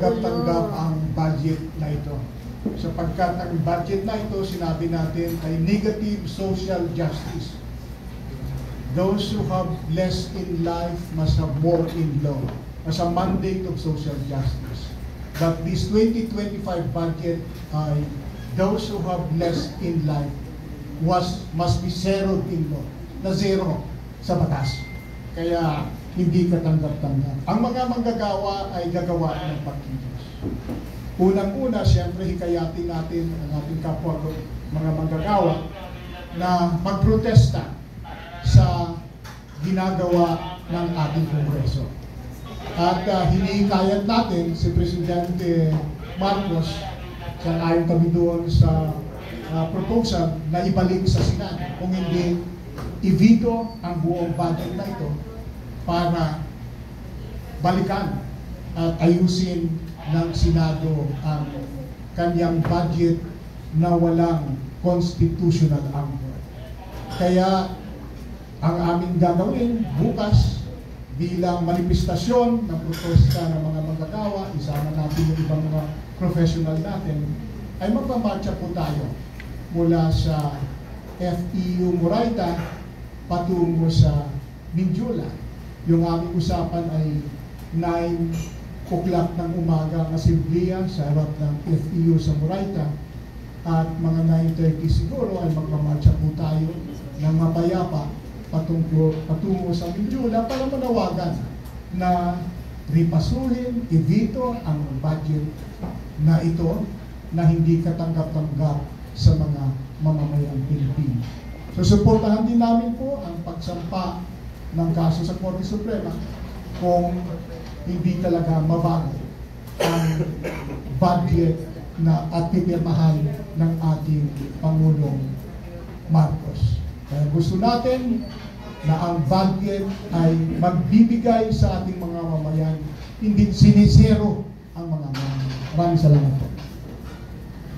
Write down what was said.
tanggap ang budget na ito. Sapagkat ang budget na ito, sinabi natin, ay negative social justice. Those who have less in life must have more in law, as a mandate of social justice. But this 2025 budget ay those who have less in life must be zeroed in law, na zero sa batas. Kaya hindi katanggap-tanggap. Ang mga manggagawa ay gagawa ng pagkilos. Unang-una, siyempre, hikayatin natin ang ating kapwa mga manggagawa na magprotesta sa ginagawa ng ating Kongreso. At hinihikayat natin si Presidente Marcos, sang-ayon kami doon sa proposal na ibalik sa Senado. Kung hindi, i-veto ang buong budget na ito para balikan at ayusin ng Senado ang kanyang budget na walang constitutional anchor. Kaya ang aming gagawin bukas bilang manifestasyon ng protesta ng mga manggagawa, isama natin yung ibang mga professional natin, ay magpamarcha po tayo mula sa FEU Moraita patungo sa Mindula. Yung aming usapan ay 9 o'clock ng umaga ang asimbliya sa harap ng FEU sa Moraita, at mga 9:30 siguro ay magmamarcha po tayo ng mapayapa patungo sa Mindula para manawagan na ripasuhin, i-veto ang budget na ito na hindi katanggap-tanggap sa mga mamamayang Pilipino. So, suportahan din namin po ang pagsampa ng kaso sa Korte Suprema kung hindi talaga mabago ang budget na at pipirmahan ng ating Pangulong Marcos. Kaya gusto natin na ang budget ay magbibigay sa ating mga mamayan, hindi sinisero ang mga mamayan. Maraming salamat po.